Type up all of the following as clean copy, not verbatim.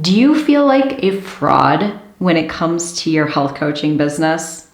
Do you feel like a fraud when it comes to your health coaching business?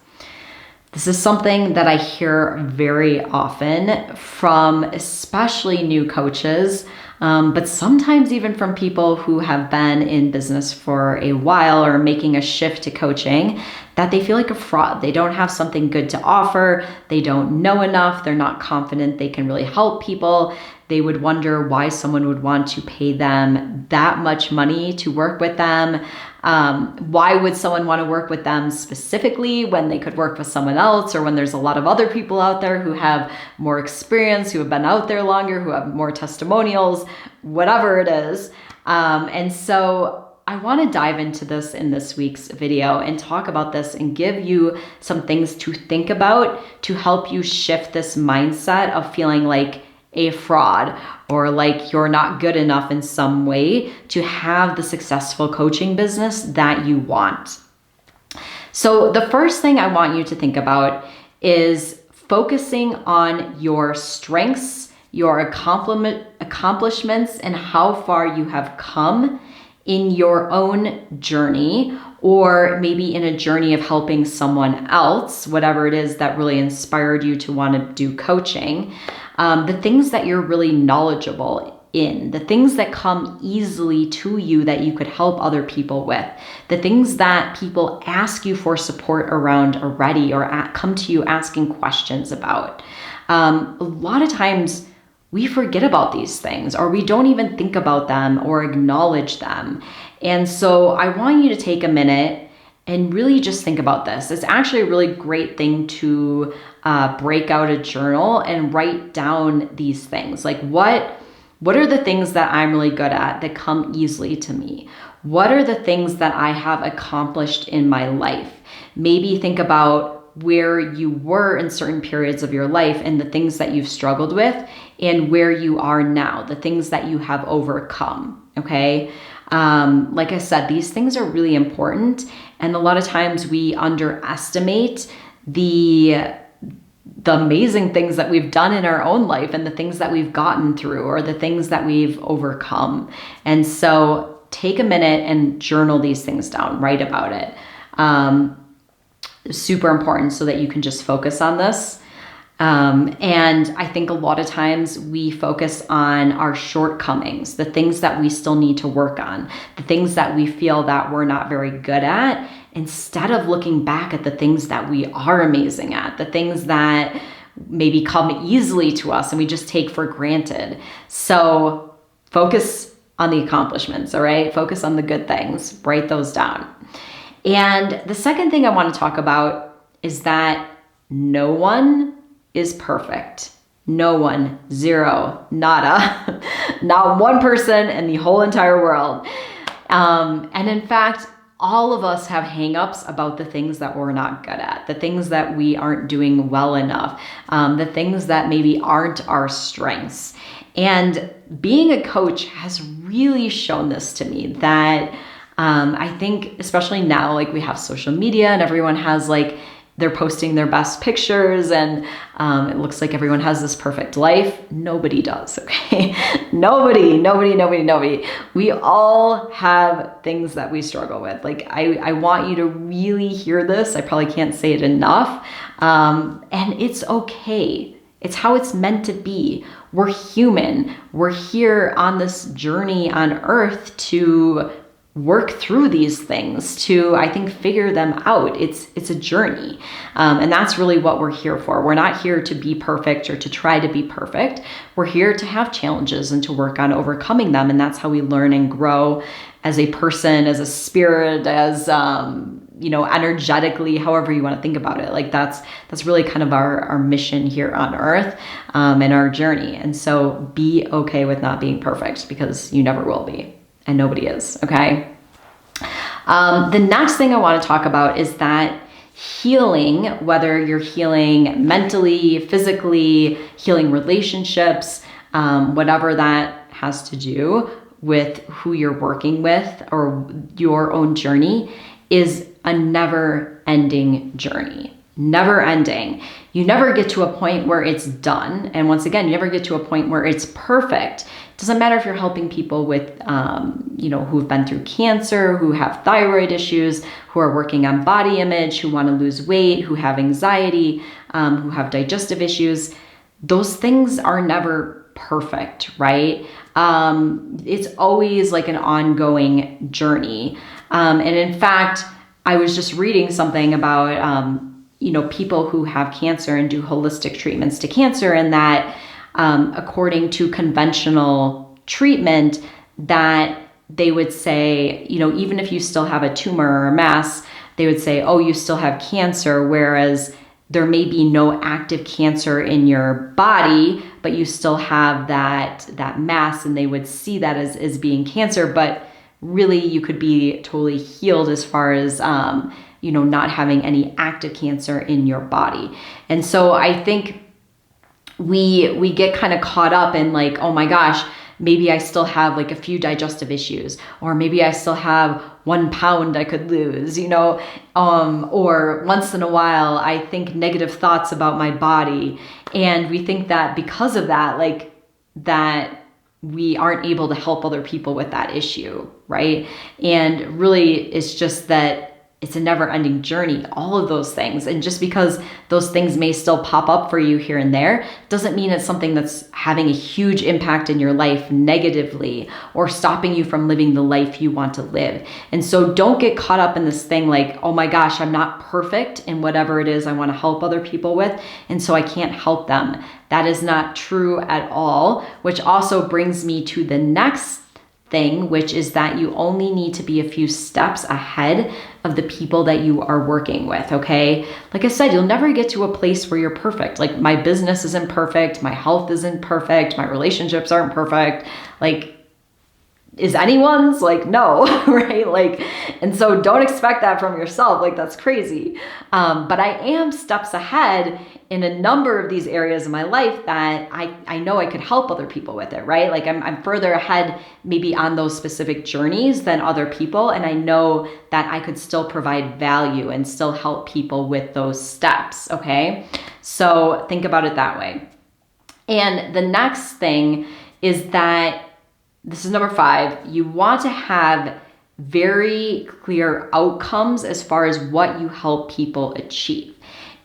This is something that I hear very often from especially new coaches, but sometimes even from people who have been in business for a while or making a shift to coaching, that they feel like a fraud. They don't have something good to offer. They don't know enough. They're not confident they can really help people. They would wonder why someone would want to pay them that much money to work with them. Why would someone want to work with them specifically when they could work with someone else, or when there's a lot of other people out there who have more experience, who have been out there longer, who have more testimonials, whatever it is. And so I want to dive into this in this week's video and talk about this and give you some things to think about to help you shift this mindset of feeling like a fraud or like you're not good enough in some way to have the successful coaching business that you want. So the first thing I want you to think about is focusing on your strengths, your accomplishments, and how far you have come in your own journey, or maybe in a journey of helping someone else, whatever it is that really inspired you to want to do coaching. The things that you're really knowledgeable in, the things that come easily to you that you could help other people with, the things that people ask you for support around already or come to you asking questions about. A lot of times we forget about these things, or we don't even think about them or acknowledge them. And so I want you to take a minute and really just think about this. It's actually a really great thing to break out a journal and write down these things. Like what are the things that I'm really good at that come easily to me? What are the things that I have accomplished in my life? Maybe think about where you were in certain periods of your life and the things that you've struggled with, and where you are now, the things that you have overcome, okay? Like I said, these things are really important, and a lot of times we underestimate the amazing things that we've done in our own life and the things that we've gotten through or the things that we've overcome. And so take a minute and journal these things down, write about it. Super important so that you can just focus on this. And I think a lot of times we focus on our shortcomings, the things that we still need to work on, the things that we feel that we're not very good at, instead of looking back at the things that we are amazing at, the things that maybe come easily to us and we just take for granted. So focus on the accomplishments, all right? Focus on the good things, write those down. And the second thing I want to talk about is that no one is perfect. No one, zero, nada, not one person in the whole entire world. And in fact, all of us have hangups about the things that we're not good at, the things that we aren't doing well enough, the things that maybe aren't our strengths. And being a coach has really shown this to me, that I think especially now, like we have social media and everyone has like, they're posting their best pictures and it looks like everyone has this perfect life. Nobody does, okay? Nobody. We all have things that we struggle with. Like I want you to really hear this. I probably can't say it enough. And it's okay. It's how it's meant to be. We're human. We're here on this journey on earth to work through these things, to, I think, figure them out. It's a journey. And that's really what we're here for. We're not here to be perfect or to try to be perfect. We're here to have challenges and to work on overcoming them. And that's how we learn and grow as a person, as a spirit, as, energetically, however you want to think about it. Like that's really kind of our mission here on earth, and our journey. And so be okay with not being perfect, because you never will be. And nobody is, okay? The next thing I want to talk about is that healing, whether you're healing mentally, physically, healing relationships, whatever that has to do with who you're working with or your own journey, is a never-ending journey. Never ending. You never get to a point where it's done. And once again, you never get to a point where it's perfect. doesn't matter if you're helping people with, who've been through cancer, who have thyroid issues, who are working on body image, who want to lose weight, who have anxiety, who have digestive issues. Those things are never perfect, right? It's always like an ongoing journey. And in fact, I was just reading something about, people who have cancer and do holistic treatments to cancer, and that according to conventional treatment, that they would say, even if you still have a tumor or a mass, they would say, oh, you still have cancer, whereas there may be no active cancer in your body, but you still have that mass, and they would see that as being cancer, but really you could be totally healed as far as, not having any active cancer in your body. And so I think we get kind of caught up in like, oh my gosh, maybe I still have like a few digestive issues, or maybe I still have 1 pound I could lose, or once in a while I think negative thoughts about my body. And we think that because of that, like that we aren't able to help other people with that issue, right? And really it's just that it's a never-ending journey, all of those things. And just because those things may still pop up for you here and there, doesn't mean it's something that's having a huge impact in your life negatively or stopping you from living the life you want to live. And so don't get caught up in this thing like, oh my gosh, I'm not perfect in whatever it is I want to help other people with, and so I can't help them. That is not true at all, which also brings me to the next thing, which is that you only need to be a few steps ahead of the people that you are working with, okay? Like I said, you'll never get to a place where you're perfect. Like my business isn't perfect, my health isn't perfect, my relationships aren't perfect. Like, is anyone's? Like, no, right? Like, and so don't expect that from yourself. Like, that's crazy. But I am steps ahead in a number of these areas of my life that I know I could help other people with it, right? Like I'm further ahead maybe on those specific journeys than other people. And I know that I could still provide value and still help people with those steps, okay? So think about it that way. And the next thing is that, this is number 5, you want to have very clear outcomes as far as what you help people achieve.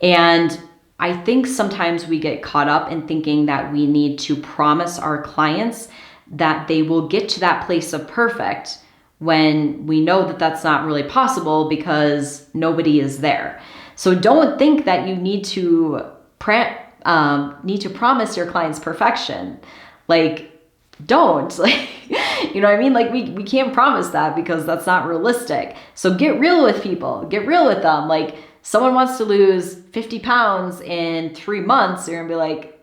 And I think sometimes we get caught up in thinking that we need to promise our clients that they will get to that place of perfect when we know that that's not really possible because nobody is there. So don't think that you need to promise your clients perfection. Like, don't, like, you know what I mean? Like we can't promise that because that's not realistic. So get real with people, get real with them. Like, someone wants to lose 50 pounds in 3 months, you're gonna be like,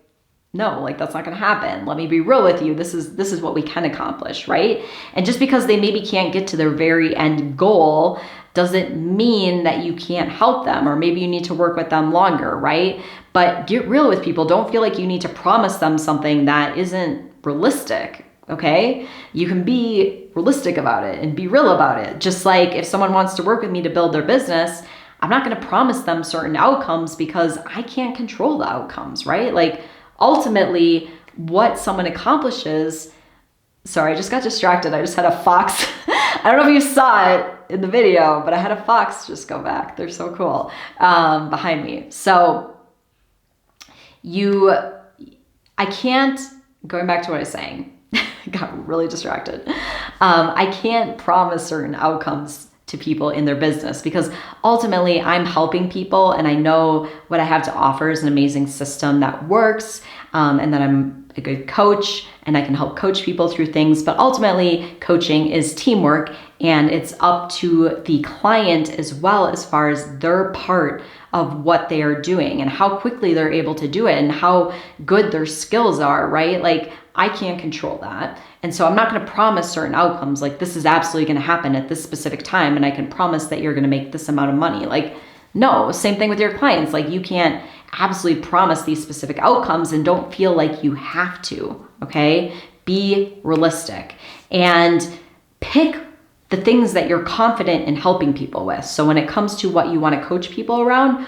no, like that's not gonna happen. Let me be real with you. This is what we can accomplish, right? And just because they maybe can't get to their very end goal doesn't mean that you can't help them, or maybe you need to work with them longer, right? But get real with people. Don't feel like you need to promise them something that isn't realistic, okay? You can be realistic about it and be real about it. Just like if someone wants to work with me to build their business, I'm not going to promise them certain outcomes because I can't control the outcomes, right? Like ultimately what someone accomplishes, sorry, I just got distracted. I just had a fox. I don't know if you saw it in the video, but I had a fox just go back. They're so cool, behind me. So I can't, going back to what I was saying, got really distracted. I can't promise certain outcomes to people in their business because ultimately I'm helping people and I know what I have to offer is an amazing system that works, and that I'm a good coach and I can help coach people through things. But ultimately coaching is teamwork, and it's up to the client as well as far as their part of what they are doing and how quickly they're able to do it and how good their skills are, right? Like I can't control that. And so I'm not going to promise certain outcomes. Like this is absolutely going to happen at this specific time. And I can promise that you're going to make this amount of money. Like, no, same thing with your clients. Like you can't absolutely promise these specific outcomes and don't feel like you have to, okay? Be realistic and pick the things that you're confident in helping people with. So when it comes to what you want to coach people around,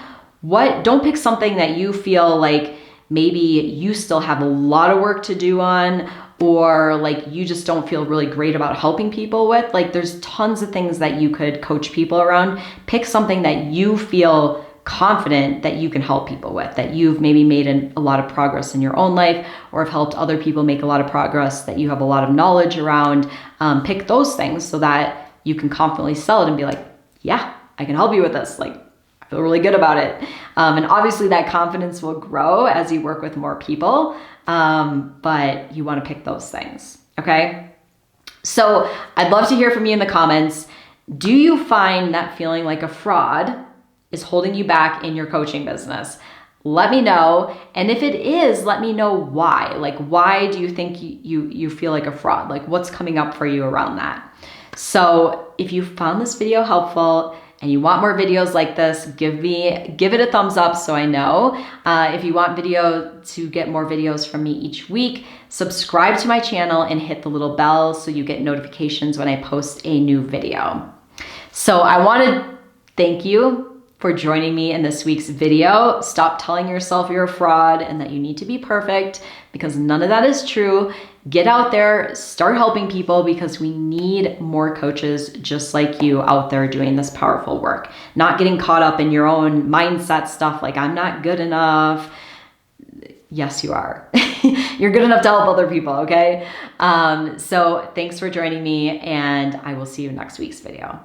don't pick something that you feel like maybe you still have a lot of work to do on, or like you just don't feel really great about helping people with, like there's tons of things that you could coach people around. Pick something that you feel confident that you can help people with, that you've maybe made a lot of progress in your own life, or have helped other people make a lot of progress that you have a lot of knowledge around. Pick those things so that you can confidently sell it and be like, yeah, I can help you with this. Like, I feel really good about it. And obviously that confidence will grow as you work with more people. But you want to pick those things. Okay. So I'd love to hear from you in the comments. Do you find that feeling like a fraud is holding you back in your coaching business? Let me know. And if it is, let me know why. Like, why do you think you feel like a fraud? Like, what's coming up for you around that? So if you found this video helpful and you want more videos like this, give it a thumbs up so I know. If you want to get more videos from me each week, subscribe to my channel and hit the little bell so you get notifications when I post a new video. So I want to thank you for joining me in this week's video. Stop telling yourself you're a fraud and that you need to be perfect, because none of that is true. Get out there, start helping people, because we need more coaches just like you out there doing this powerful work. Not getting caught up in your own mindset stuff like, I'm not good enough. Yes, you are. You're good enough to help other people, okay? So thanks for joining me, and I will see you in next week's video.